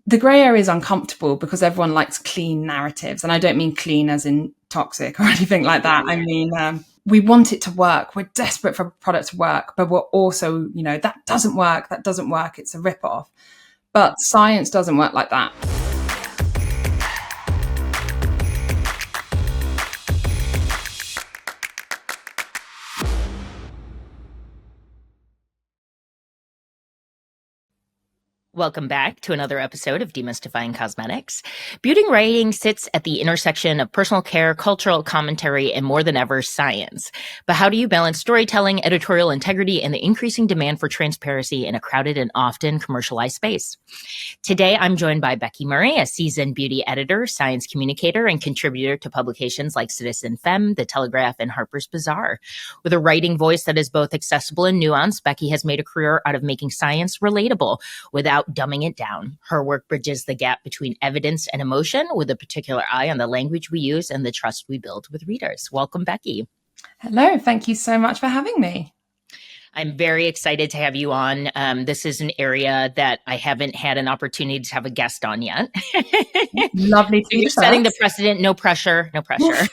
the grey area is uncomfortable because everyone likes clean narratives. And I don't mean clean as in toxic or anything like that. I mean, we want it to work. We're desperate for a product to work, but we're also, that doesn't work. It's a ripoff. But science doesn't work like that. Welcome back to another episode of Demystifying Cosmetics. Beauty writing sits at the intersection of personal care, cultural commentary, and more than ever, science. But how do you balance storytelling, editorial integrity, and the increasing demand for transparency in a crowded and often commercialized space? Today, I'm joined by Becki Murray, a seasoned beauty editor, science communicator, and contributor to publications like Citizen Femme, The Telegraph, and Harper's Bazaar. With a writing voice that is both accessible and nuanced, Becki has made a career out of making science relatable without dumbing it down. Her work bridges the gap between evidence and emotion with a particular eye on the language we use and the trust we build with readers. Welcome, Becki. Hello. Thank you so much for having me. I'm very excited to have you on. This is an area that I haven't had an opportunity to have a guest on yet. Lovely to be You're setting the precedent. No pressure. No pressure.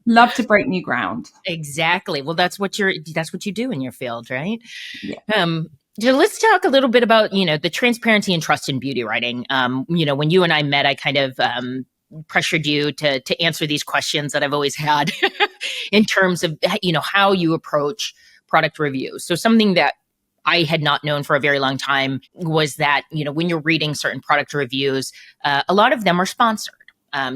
Love to break new ground. Exactly. Well, that's what you do in your field, right? Yeah. So let's talk a little bit about, the transparency and trust in beauty writing. When you and I met, I kind of pressured you to answer these questions that I've always had in terms of, how you approach product reviews. So something that I had not known for a very long time was that, when you're reading certain product reviews, a lot of them are sponsored.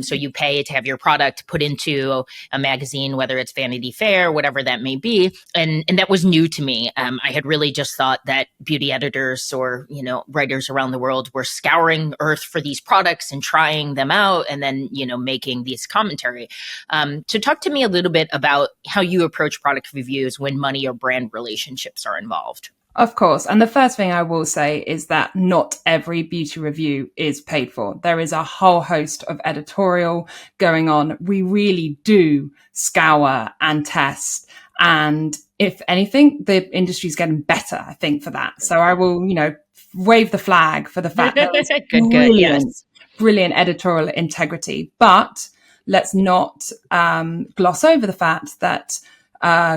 So you pay to have your product put into a magazine, whether it's Vanity Fair, whatever that may be. And that was new to me. I had really just thought that beauty editors or, writers around the world were scouring earth for these products and trying them out and then, making these commentary. So talk to me a little bit about how you approach product reviews when money or brand relationships are involved. Of course. And the first thing I will say is that not every beauty review is paid for. There is a whole host of editorial going on. We really do scour and test. And if anything, the industry is getting better, I think, for that. So I will, wave the flag for the fact that it's brilliant editorial integrity. But let's not gloss over the fact that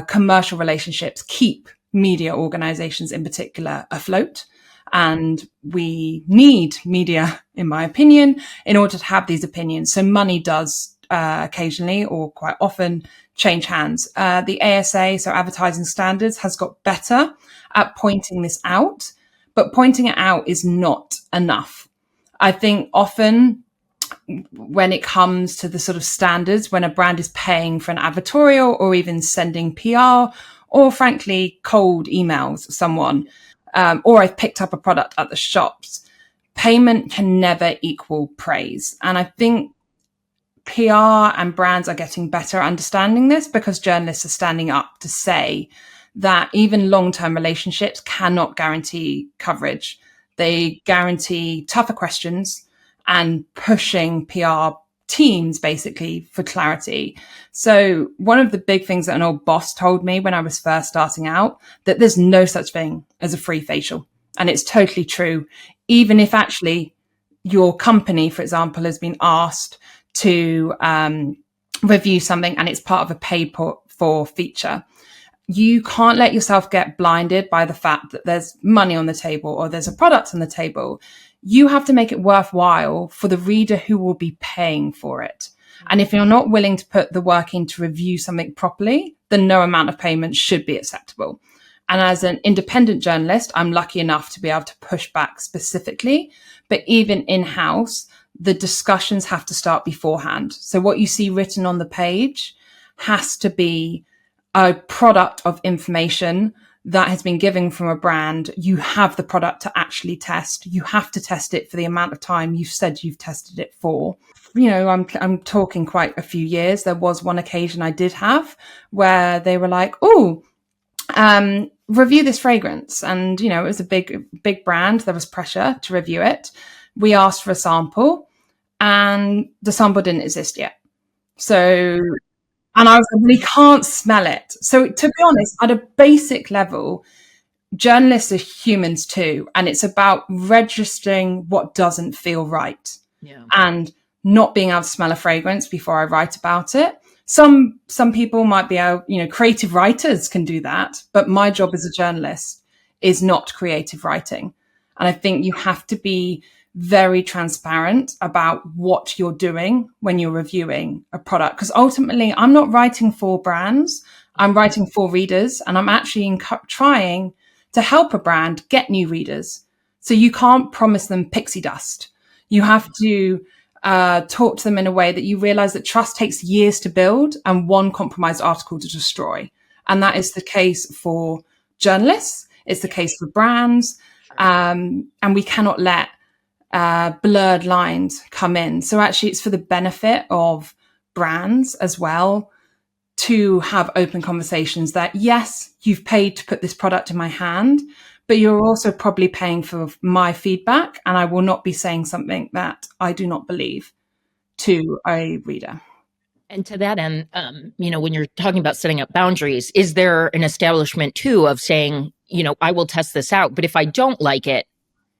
commercial relationships keep media organizations in particular afloat. And we need media, in my opinion, in order to have these opinions. So money does occasionally or quite often change hands. The ASA, so Advertising Standards, has got better at pointing this out, but pointing it out is not enough. I think often when it comes to the sort of standards, when a brand is paying for an advertorial or even sending PR, or frankly, cold emails someone, or I've picked up a product at the shops, payment can never equal praise. And I think PR and brands are getting better at understanding this because journalists are standing up to say that even long-term relationships cannot guarantee coverage. They guarantee tougher questions and pushing PR teams basically for clarity. So one of the big things that an old boss told me when I was first starting out, that there's no such thing as a free facial. And it's totally true. Even if actually your company, for example, has been asked to review something and it's part of a paid for feature, you can't let yourself get blinded by the fact that there's money on the table or there's a product on the table. You have to make it worthwhile for the reader who will be paying for it. And if you're not willing to put the work in to review something properly, then no amount of payment should be acceptable. And as an independent journalist, I'm lucky enough to be able to push back specifically. But even in-house, the discussions have to start beforehand. So what you see written on the page has to be a product of information that has been given from a brand. You have the product to actually test. You have to test it for the amount of time you've said you've tested it for. I'm talking quite a few years. There was one occasion I did have where they were like, review this fragrance. And, it was a big brand. There was pressure to review it. We asked for a sample and the sample didn't exist yet. And I was like, we can't smell it. So to be honest, at a basic level, journalists are humans too. And it's about registering what doesn't feel right. Yeah. And not being able to smell a fragrance before I write about it. Some people might be able, creative writers can do that, but my job as a journalist is not creative writing. And I think you have to be very transparent about what you're doing when you're reviewing a product. Because ultimately, I'm not writing for brands. I'm writing for readers, and I'm actually trying to help a brand get new readers. So you can't promise them pixie dust. You have to talk to them in a way that you realize that trust takes years to build and one compromised article to destroy. And that is the case for journalists. It's the case for brands. And we cannot let blurred lines come in. So actually it's for the benefit of brands as well to have open conversations that, yes, you've paid to put this product in my hand, but you're also probably paying for my feedback, and I will not be saying something that I do not believe to a reader. And to that end, when you're talking about setting up boundaries, is there an establishment too of saying, I will test this out, but if I don't like it,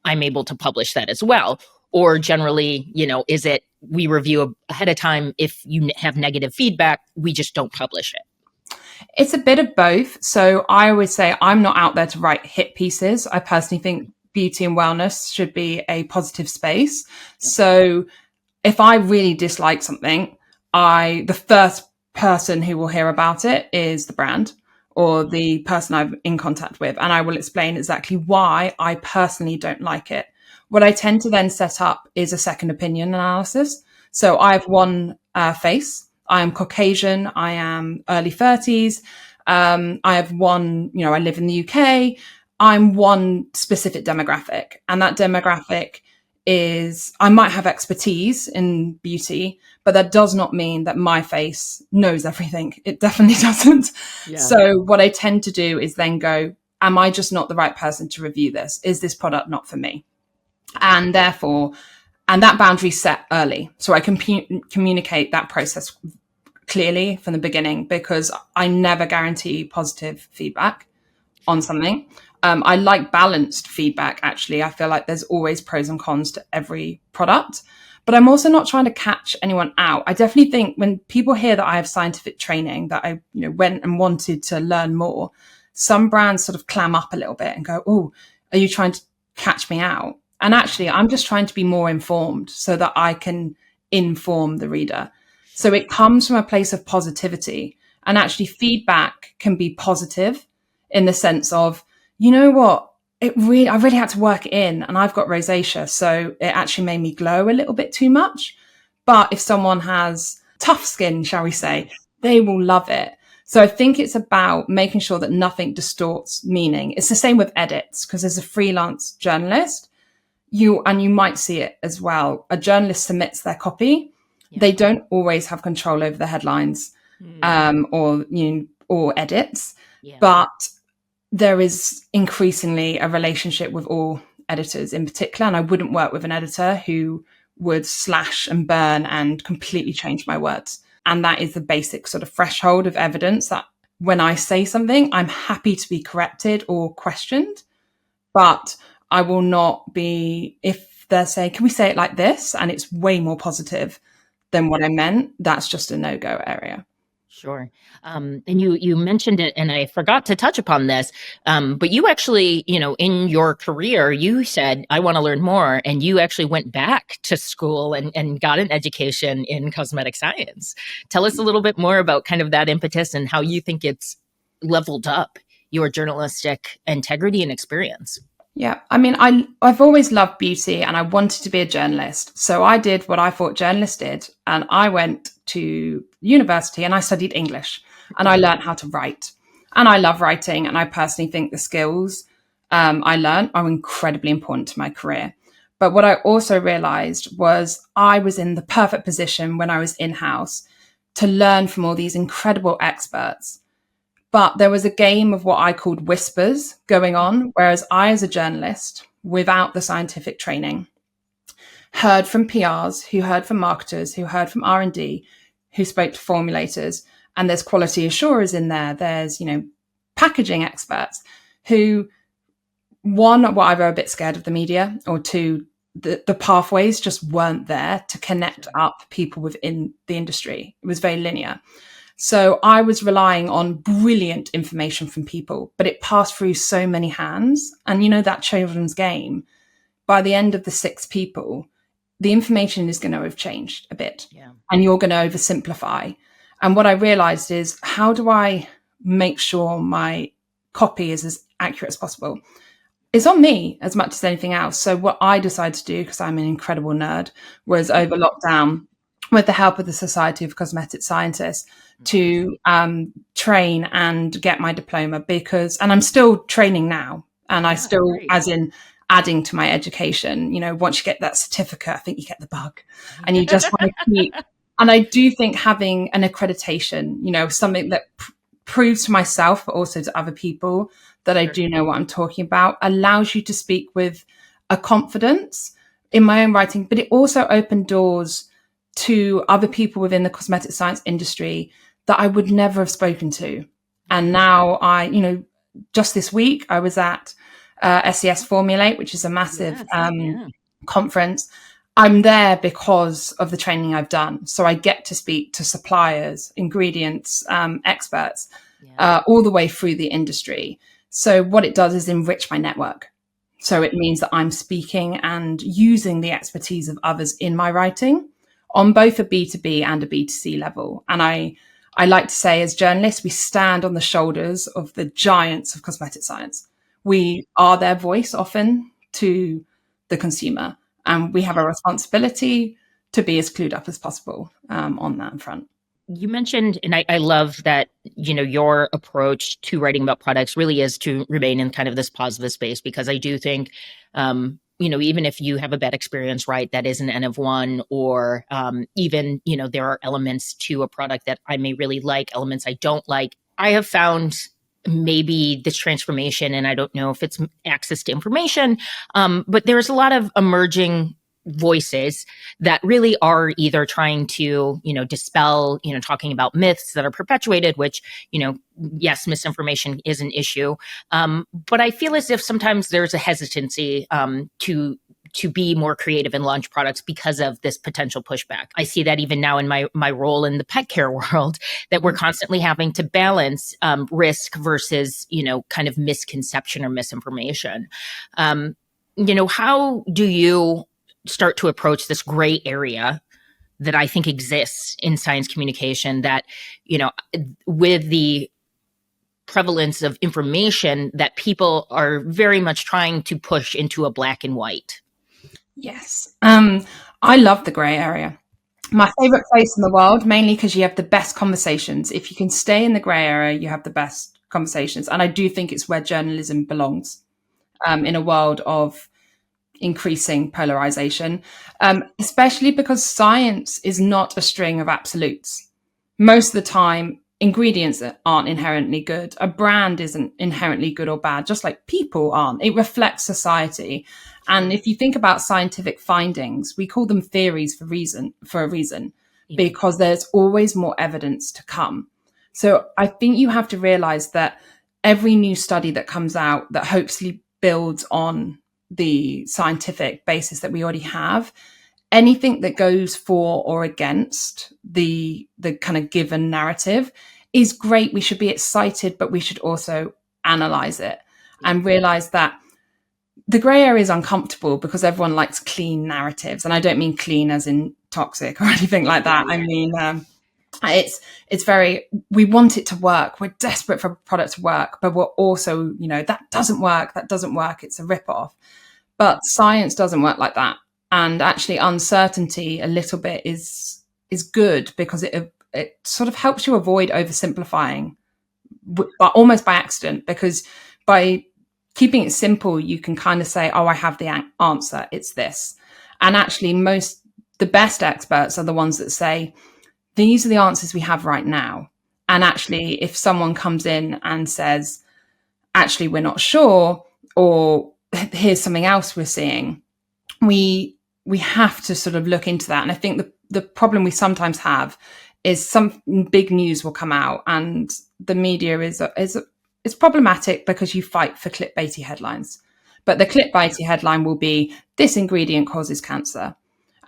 I'm able to publish that as well? Or generally, is it we review ahead of time? If you have negative feedback, we just don't publish it? It's a bit of both. So I always say I'm not out there to write hit pieces. I personally think beauty and wellness should be a positive space. So if I really dislike something, the first person who will hear about it is the brand or the person I'm in contact with. And I will explain exactly why I personally don't like it. What I tend to then set up is a second opinion analysis. So I have one face. I am Caucasian. I am early 30s. I have one, I live in the UK. I'm one specific demographic. And that demographic is, I might have expertise in beauty, but that does not mean that my face knows everything. It definitely doesn't. Yeah. So what I tend to do is then go, am I just not the right person to review this? Is this product not for me? And therefore, and that boundary set early. So I can communicate that process clearly from the beginning, because I never guarantee positive feedback on something. I like balanced feedback, actually. I feel like there's always pros and cons to every product, but I'm also not trying to catch anyone out. I definitely think when people hear that I have scientific training, that I went and wanted to learn more, some brands sort of clam up a little bit and go, oh, are you trying to catch me out? And actually, I'm just trying to be more informed so that I can inform the reader. So it comes from a place of positivity, and actually feedback can be positive in the sense of, you know what, I really had to work it in, and I've got rosacea, so it actually made me glow a little bit too much. But if someone has tough skin, shall we say, they will love it. So I think it's about making sure that nothing distorts meaning. It's the same with edits, because as a freelance journalist, you might see it as well. A journalist submits their copy. Yeah. They don't always have control over the headlines or edits, but there is increasingly a relationship with all editors in particular. And I wouldn't work with an editor who would slash and burn and completely change my words. And that is the basic sort of threshold of evidence that when I say something, I'm happy to be corrected or questioned, but I will not be, if they're saying, can we say it like this? And it's way more positive than what I meant, that's just a no-go area. Sure. And you mentioned it, and I forgot to touch upon this, but you actually, in your career, you said, I want to learn more. And you actually went back to school and got an education in cosmetic science. Tell us a little bit more about kind of that impetus and how you think it's leveled up your journalistic integrity and experience. Yeah, I mean, I've always loved beauty, and I wanted to be a journalist. So I did what I thought journalists did, and I went to university and I studied English, and I learned how to write. And I love writing, and I personally think the skills I learned are incredibly important to my career. But what I also realized was I was in the perfect position when I was in-house to learn from all these incredible experts. But there was a game of what I called whispers going on, whereas I, as a journalist, without the scientific training, heard from PRs, who heard from marketers, who heard from R&D, who spoke to formulators, and there's quality assurers in there. There's, packaging experts who one, well, either a bit scared of the media, or two, the pathways just weren't there to connect up people within the industry. It was very linear. So I was relying on brilliant information from people, but it passed through so many hands. And that children's game, by the end of the 6 people, the information is going to have changed a bit, and you're going to oversimplify. And what I realized is, how do I make sure my copy is as accurate as possible? It's on me as much as anything else. So what I decided to do, because I'm an incredible nerd, was over lockdown, with the help of the Society of Cosmetic Scientists, to train and get my diploma, and I'm still training now, and I still, as in adding to my education, once you get that certificate, I think you get the bug, and you just want to keep. And I do think having an accreditation, something that proves to myself, but also to other people, that I do know what I'm talking about, allows you to speak with a confidence in my own writing, but it also opened doors to other people within the cosmetic science industry that I would never have spoken to. And now just this week, I was at SES Formulate, which is a massive conference. I'm there because of the training I've done. So I get to speak to suppliers, ingredients, experts, all the way through the industry. So what it does is enrich my network. So it means that I'm speaking and using the expertise of others in my writing on both a B2B and a B2C level. And I like to say, as journalists, we stand on the shoulders of the giants of cosmetic science. We are their voice often to the consumer, and we have a responsibility to be as clued up as possible on that front. You mentioned, and I love that, your approach to writing about products really is to remain in kind of this positive space, because I do think, even if you have a bad experience, right, that is an N of one, or even, there are elements to a product that I may really like, elements I don't like. I have found maybe this transformation, and I don't know if it's access to information, but there's a lot of emerging voices that really are either trying to, dispel, talking about myths that are perpetuated, which, yes, misinformation is an issue. But I feel as if sometimes there's a hesitancy to be more creative and launch products because of this potential pushback. I see that even now in my role in the pet care world, that we're constantly having to balance risk versus, kind of misconception or misinformation. How do you start to approach this gray area that I think exists in science communication, that, with the prevalence of information, that people are very much trying to push into a black and white? Yes. I love the gray area. My favorite place in the world, mainly because you have the best conversations. If you can stay in the gray area, you have the best conversations. And I do think it's where journalism belongs, in a world of increasing polarization, especially because science is not a string of absolutes. Most of the time, ingredients aren't inherently good. A brand isn't inherently good or bad, just like people aren't. It reflects society. And if you think about scientific findings, we call them theories for a reason, because there's always more evidence to come. So I think you have to realize that every new study that comes out that hopefully builds on the scientific basis that we already have, anything that goes for or against the kind of given narrative is great. We should be excited, but we should also analyze it and realize that the gray area is uncomfortable because everyone likes clean narratives. And I don't mean clean as in toxic or anything like that. I mean, it's very, we want it to work. We're desperate for a product to work, but we're also, that doesn't work. It's a ripoff. But science doesn't work like that. And actually uncertainty a little bit is good, because it sort of helps you avoid oversimplifying, but almost by accident, because by keeping it simple, you can kind of say, oh, I have the answer. It's this. And actually the best experts are the ones that say, these are the answers we have right now. And actually, if someone comes in and says, actually, we're not sure, or here's something else we're seeing, we have to sort of look into that. And I think the problem we sometimes have is some big news will come out, and the media is problematic because you fight for clickbaity headlines. But the clickbaity headline will be, this ingredient causes cancer.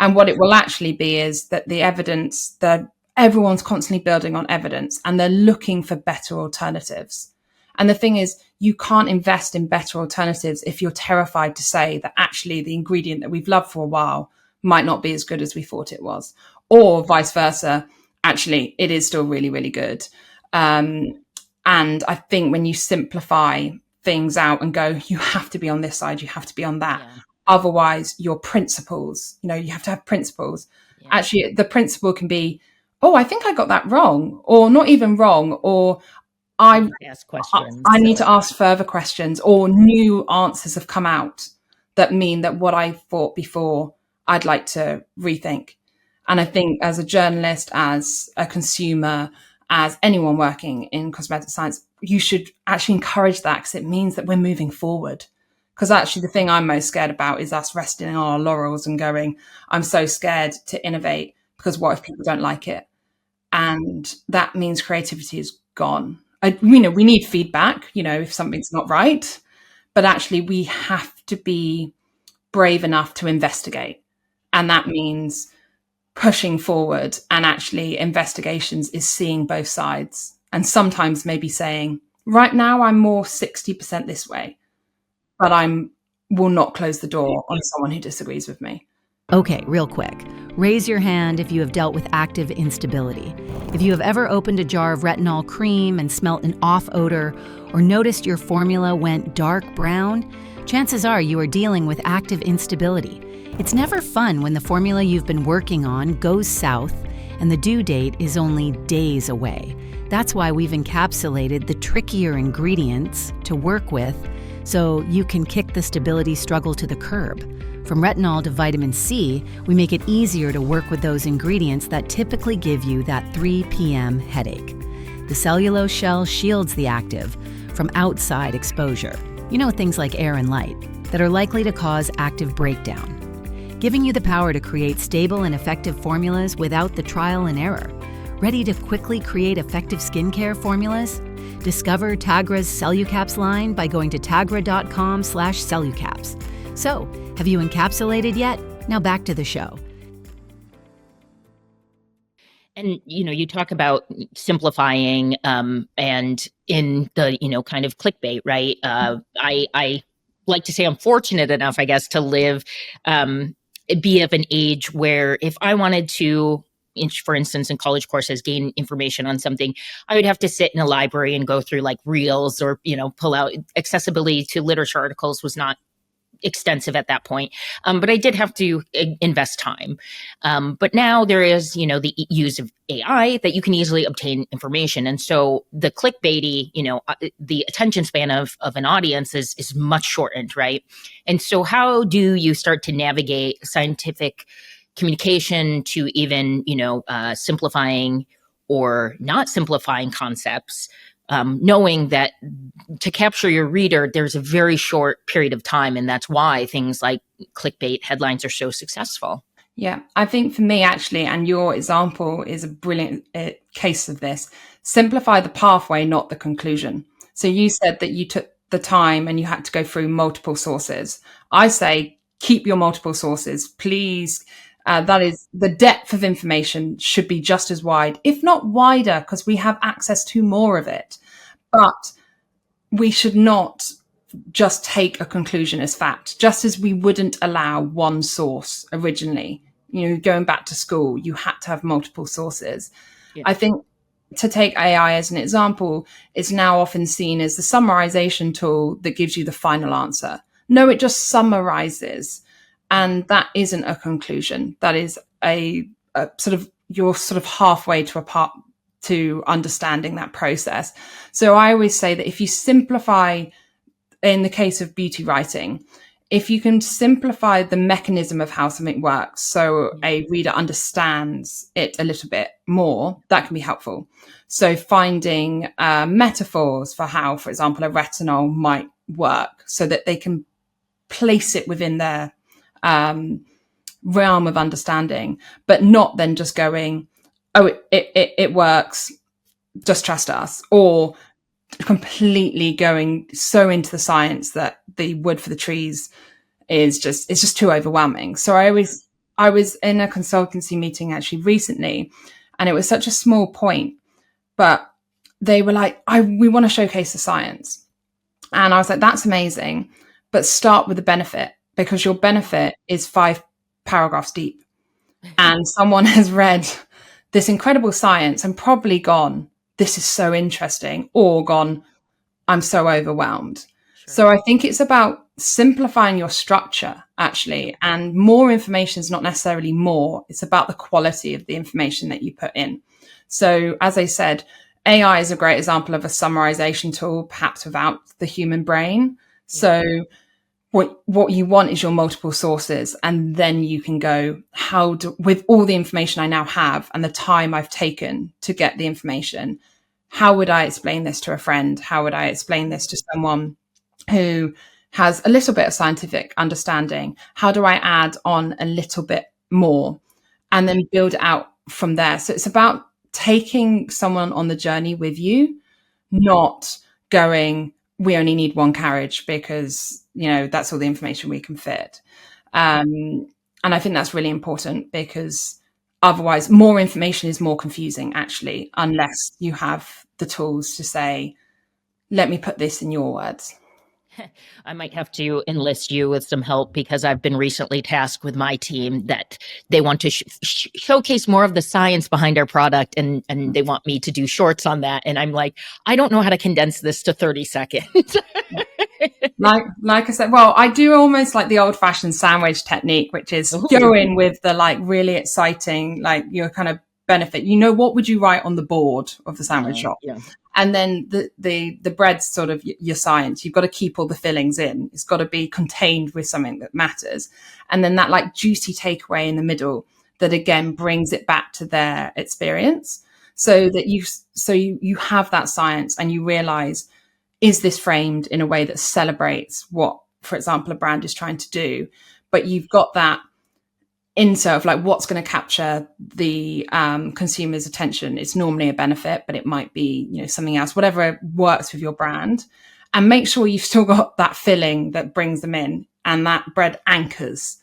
And what it will actually be is that the evidence, that everyone's constantly building on evidence and they're looking for better alternatives. And the thing is, you can't invest in better alternatives if you're terrified to say that actually the ingredient that we've loved for a while might not be as good as we thought it was, or vice versa. Actually, it is still really, really good. And I think when you simplify things out and go, you have to be on this side, you have to be on that. Yeah. Otherwise, your principles, you have to have principles. Yeah. Actually, the principle can be, oh, I think I got that wrong, or not even wrong, or I ask questions. I need to ask further questions, or new answers have come out that mean that what I thought before, I'd like to rethink. And I think as a journalist, as a consumer, as anyone working in cosmetic science, you should actually encourage that, because it means that we're moving forward. Because actually the thing I'm most scared about is us resting on our laurels and going, I'm so scared to innovate because what if people don't like it? And that means creativity is gone. We need feedback, if something's not right, but actually we have to be brave enough to investigate. And that means pushing forward, and actually investigations is seeing both sides, and sometimes maybe saying, right now I'm more 60% this way, but will not close the door on someone who disagrees with me. Okay, real quick. Raise your hand if you have dealt with active instability. If you have ever opened a jar of retinol cream and smelt an off odor, or noticed your formula went dark brown, chances are you are dealing with active instability. It's never fun when the formula you've been working on goes south and the due date is only days away. That's why we've encapsulated the trickier ingredients to work with so you can kick the stability struggle to the curb. From retinol to vitamin C, we make it easier to work with those ingredients that typically give you that 3 p.m. headache. The cellulose shell shields the active from outside exposure. Things like air and light that are likely to cause active breakdown, giving you the power to create stable and effective formulas without the trial and error. Ready to quickly create effective skincare formulas? Discover Tagra's Cellucaps line by going to tagra.com/cellucaps. So, have you encapsulated yet? Now back to the show. And, you talk about simplifying and in the, kind of clickbait, right? I like to say I'm fortunate enough, I guess, to live, be of an age where if I wanted to, for instance, in college courses, gain information on something, I would have to sit in a library and go through like reels or, pull out. Accessibility to literature articles was not extensive at that point. But I did have to invest time. But now there is, the use of AI that you can easily obtain information. And so the clickbaity, the attention span of an audience is much shortened, right? And so how do you start to navigate scientific communication to even, simplifying or not simplifying concepts, knowing that to capture your reader, there's a very short period of time. And that's why things like clickbait headlines are so successful. Yeah, I think for me, actually, and your example is a brilliant case of this. Simplify the pathway, not the conclusion. So you said that you took the time and you had to go through multiple sources. I say, keep your multiple sources, please. That is, the depth of information should be just as wide, if not wider, because we have access to more of it. But we should not just take a conclusion as fact, just as we wouldn't allow one source originally. Going back to school, you had to have multiple sources. Yeah. I think to take AI as an example, it's now often seen as the summarization tool that gives you the final answer. No, it just summarizes. And that isn't a conclusion. That is a sort of, you're sort of halfway to understanding that process. So I always say that if you simplify, in the case of beauty writing, if you can simplify the mechanism of how something works so a reader understands it a little bit more, that can be helpful. So finding metaphors for how, for example, a retinol might work so that they can place it within their realm of understanding, but not then just going, oh, it works, just trust us, or completely going so into the science that the wood for the trees is just, it's just too overwhelming. So I was in a consultancy meeting actually recently, and it was such a small point, but they were like, we want to showcase the science. And I was like, that's amazing, but start with the benefit, because your benefit is 5 paragraphs deep. And someone has read this incredible science and probably gone, this is so interesting, or gone, I'm so overwhelmed. Sure. So I think it's about simplifying your structure, actually, and more information is not necessarily more. It's about the quality of the information that you put in. So as I said, AI is a great example of a summarization tool, perhaps without the human brain. So what you want is your multiple sources, and then you can go, with all the information I now have and the time I've taken to get the information, how would I explain this to a friend? How would I explain this to someone who has a little bit of scientific understanding? How do I add on a little bit more and then build it out from there? So it's about taking someone on the journey with you, not going, we only need 1 carriage because, that's all the information we can fit. And I think that's really important, because otherwise more information is more confusing, actually, unless you have the tools to say, let me put this in your words. I might have to enlist you with some help, because I've been recently tasked with my team that they want to showcase more of the science behind our product, and they want me to do shorts on that. And I'm like, I don't know how to condense this to 30 seconds. Like I said, well, I do almost like the old fashioned sandwich technique, which is go in with the really exciting, your kind of benefit. What would you write on the board of the sandwich shop? Yeah. And then the bread's sort of your science. You've got to keep all the fillings in. It's got to be contained with something that matters. And then that juicy takeaway in the middle that again brings it back to their experience, so that you have that science and you realize, is this framed in a way that celebrates what, for example, a brand is trying to do? But you've got that insert of what's going to capture the consumer's attention. It's normally a benefit, but it might be something else, whatever works with your brand. And make sure you've still got that filling that brings them in, and that bread anchors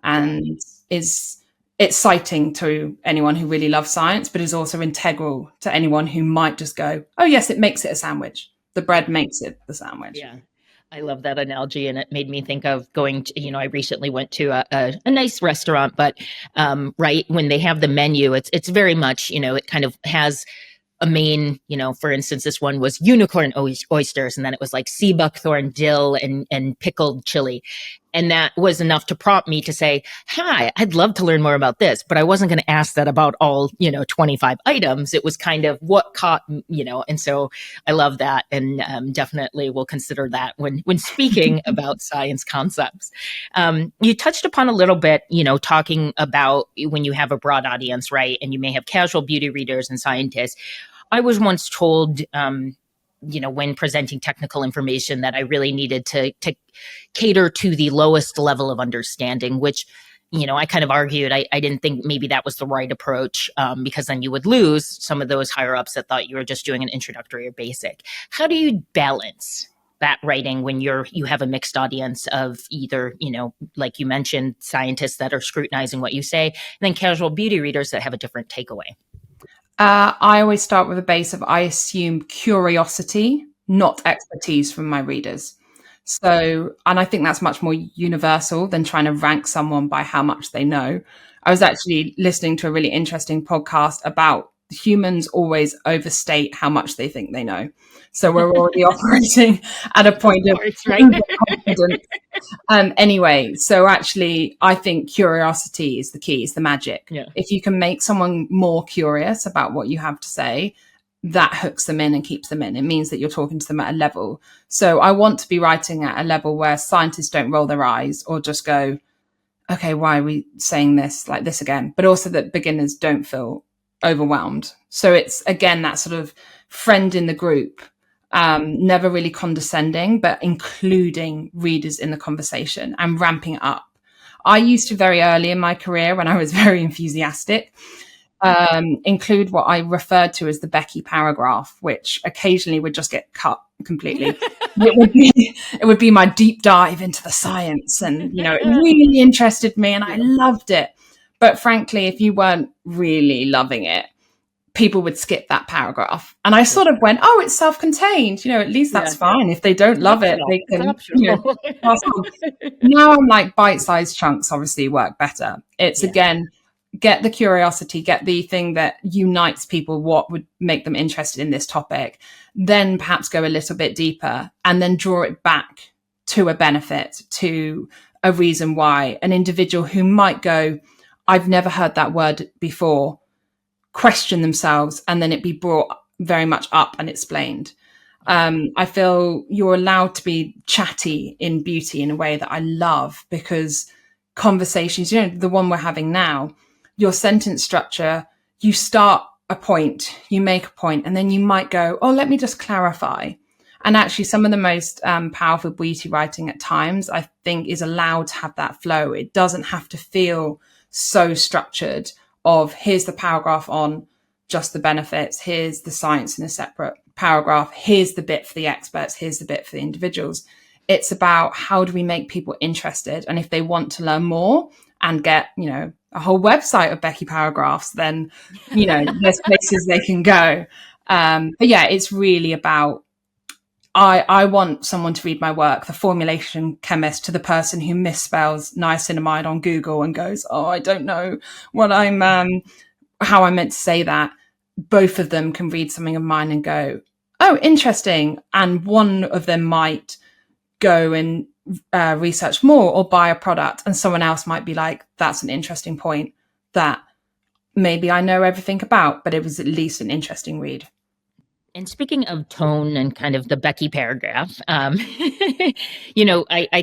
and is exciting to anyone who really loves science, but is also integral to anyone who might just go, oh yes, it makes it a sandwich. The bread makes it the sandwich. Yeah. I love that analogy, and it made me think of going to, I recently went to a nice restaurant, but right when they have the menu, it's very much, it kind of has a main, for instance, this one was unicorn oysters, and then it was sea buckthorn dill and pickled chili. And that was enough to prompt me to say, hi, I'd love to learn more about this, but I wasn't going to ask that about all, 25 items. It was kind of what caught, and so I love that. And definitely will consider that when speaking about science concepts. You touched upon a little bit, talking about when you have a broad audience, right? And you may have casual beauty readers and scientists. I was once told, when presenting technical information, that I really needed to cater to the lowest level of understanding, which, I kind of argued I didn't think maybe that was the right approach, because then you would lose some of those higher ups that thought you were just doing an introductory or basic. How do you balance that writing when you have a mixed audience of either, like you mentioned, scientists that are scrutinizing what you say, and then casual beauty readers that have a different takeaway? I always start with a base of, I assume curiosity, not expertise from my readers. So, and I think that's much more universal than trying to rank someone by how much they know. I was actually listening to a really interesting podcast about humans always overstate how much they think they know. So we're already operating at a point of confidence. Anyway, so actually, I think curiosity is the key, is the magic. Yeah. If you can make someone more curious about what you have to say, that hooks them in and keeps them in. It means that you're talking to them at a level. So I want to be writing at a level where scientists don't roll their eyes or just go, okay, why are we saying this like this again? But also that beginners don't feel overwhelmed. So it's, again, that sort of friend in the group, never really condescending, but including readers in the conversation and ramping it up. I used to, very early in my career, when I was very enthusiastic, include what I referred to as the Becky paragraph, which occasionally would just get cut completely. It would be my deep dive into the science, and it really interested me and I loved it. But frankly, if you weren't really loving it, people would skip that paragraph. And I sort of went, oh, it's self-contained. At least that's fine. If they don't love it, they can, pass on. Now I'm like, bite-sized chunks obviously work better. It's again, get the curiosity, get the thing that unites people, what would make them interested in this topic, then perhaps go a little bit deeper and then draw it back to a benefit, to a reason why an individual who might go, I've never heard that word before, question themselves, and then it be brought very much up and explained. I feel you're allowed to be chatty in beauty in a way that I love, because conversations, the one we're having now, your sentence structure, you start a point, you make a point, and then you might go, oh, let me just clarify. And actually some of the most powerful beauty writing at times, I think, is allowed to have that flow. It doesn't have to feel so structured of here's the paragraph on just the benefits, here's the science in a separate paragraph, here's the bit for the experts, here's the bit for the individuals. It's about how do we make people interested, and if they want to learn more and get a whole website of Becky paragraphs, then there's places they can go. But yeah, it's really about I want someone to read my work, the formulation chemist to the person who misspells niacinamide on Google and goes, oh, I don't know what how I meant to say that. Both of them can read something of mine and go, oh, interesting. And one of them might go and research more or buy a product. And someone else might be like, that's an interesting point that maybe I know everything about, but it was at least an interesting read. And speaking of tone and kind of the Becky paragraph, I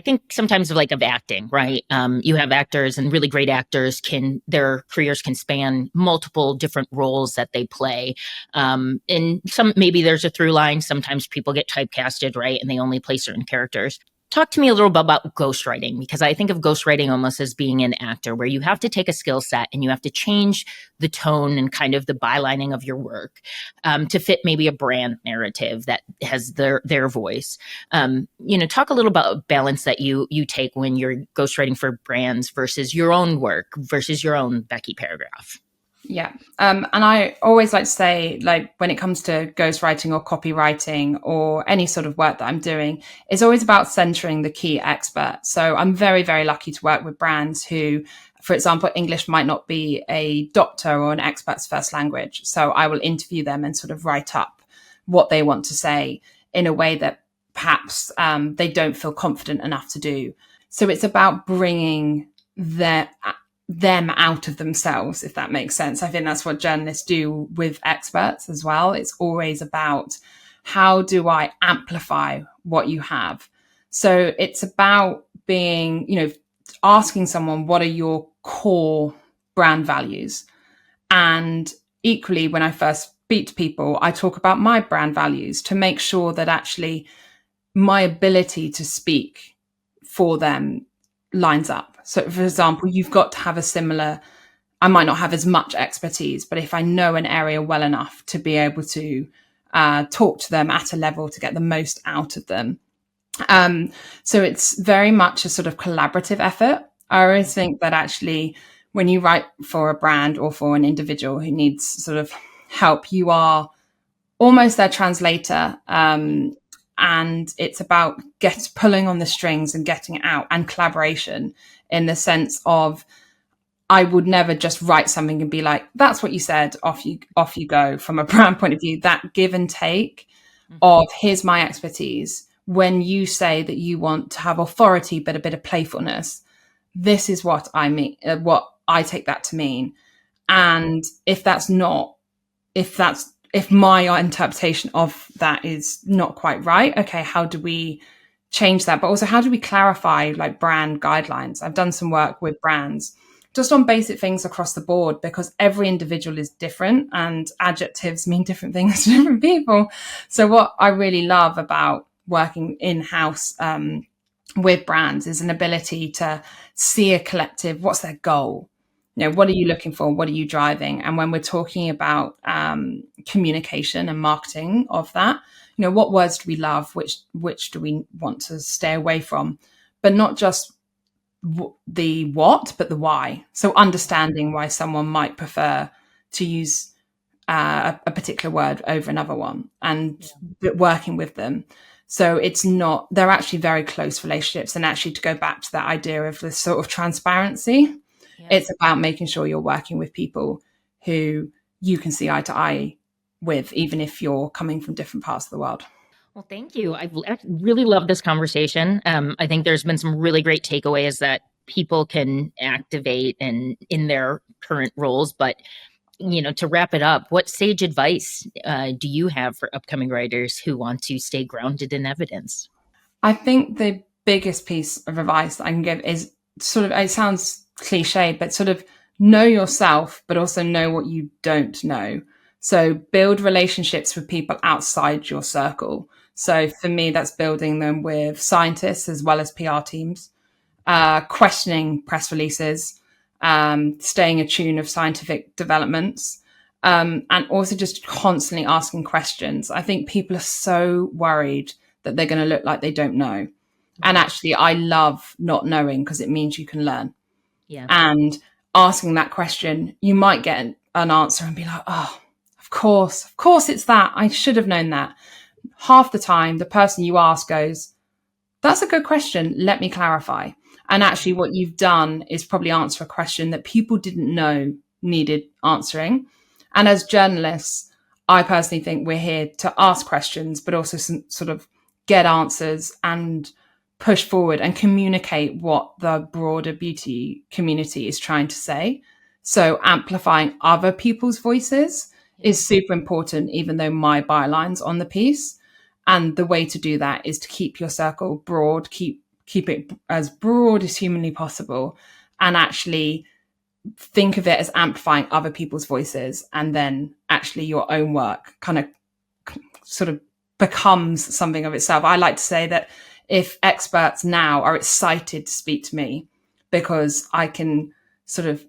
think sometimes of acting, right? You have actors, and really great actors their careers can span multiple different roles that they play. And maybe there's a through line. Sometimes people get typecasted, right? And they only play certain characters. Talk to me a little bit about ghostwriting, because I think of ghostwriting almost as being an actor, where you have to take a skill set and you have to change the tone and kind of the bylining of your work to fit maybe a brand narrative that has their voice. Talk a little about balance that you take when you're ghostwriting for brands versus your own work, versus your own Becky paragraph. Yeah. And I always like to say, when it comes to ghostwriting or copywriting or any sort of work that I'm doing, it's always about centering the key expert. So I'm very, very lucky to work with brands who, for example, English might not be a doctor or an expert's first language. So I will interview them and sort of write up what they want to say in a way that perhaps they don't feel confident enough to do. So it's about bringing them out of themselves, if that makes sense. I think that's what journalists do with experts as well. It's always about, how do I amplify what you have? So it's about being, asking someone, what are your core brand values? And equally, when I first speak to people, I talk about my brand values to make sure that actually my ability to speak for them lines up. So for example, you've got to have I might not have as much expertise, but if I know an area well enough to be able to talk to them at a level to get the most out of them. So it's very much a sort of collaborative effort. I always think that actually when you write for a brand or for an individual who needs sort of help, you are almost their translator. And it's about pulling on the strings and getting it out, and collaboration, in the sense of, I would never just write something and be like, that's what you said, off you go. From a brand point of view, that give and take of, here's my expertise. When you say that you want to have authority, but a bit of playfulness, this is what I mean, what I take that to mean. And if my interpretation of that is not quite right, okay, how do we change that? But also, how do we clarify brand guidelines? I've done some work with brands just on basic things across the board, because every individual is different and adjectives mean different things to different people. So what I really love about working in-house with brands is an ability to see a collective, what's their goal? what are you looking for? What are you driving? And when we're talking about communication and marketing of that, what words do we love? Which do we want to stay away from? But not just the what, but the why. So understanding why someone might prefer to use a particular word over another one, and working with them. So they're actually very close relationships. And actually, to go back to that idea of the sort of transparency, it's about making sure you're working with people who you can see eye to eye with, even if you're coming from different parts of the world. Well, thank you. I've really loved this conversation. I think there's been some really great takeaways that people can activate in their current roles. But, to wrap it up, what sage advice do you have for upcoming writers who want to stay grounded in evidence? I think the biggest piece of advice that I can give is sort of, it sounds cliche, but sort of know yourself, but also know what you don't know. So build relationships with people outside your circle. So for me, that's building them with scientists as well as PR teams, questioning press releases, staying attuned of scientific developments, and also just constantly asking questions. I think people are so worried that they're going to look like they don't know. And actually, I love not knowing because it means you can learn. Yeah. And asking that question, you might get an answer and be like, oh, of course it's that. I should have known that. Half the time, the person you ask goes, that's a good question. Let me clarify. And actually what you've done is probably answer a question that people didn't know needed answering. And as journalists, I personally think we're here to ask questions, but also sort of get answers and push forward and communicate what the broader beauty community is trying to say. So amplifying other people's voices is super important, even though my byline's on the piece. And the way to do that is to keep your circle broad, keep it as broad as humanly possible, and actually think of it as amplifying other people's voices. And then actually your own work kind of sort of becomes something of itself. I like to say that if experts now are excited to speak to me because I can sort of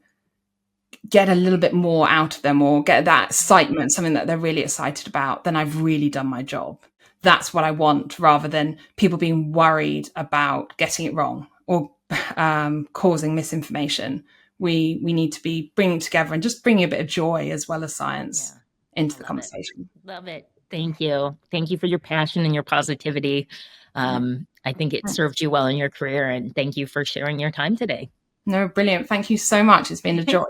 get a little bit more out of them or get that excitement, something that they're really excited about, then I've really done my job. That's what I want, rather than people being worried about getting it wrong or causing misinformation. We need to be bringing together and just bringing a bit of joy as well as science into the conversation. Love it. Thank you. Thank you for your passion and your positivity. I think it served you well in your career, and thank you for sharing your time today. No, brilliant. Thank you so much. It's been a joy.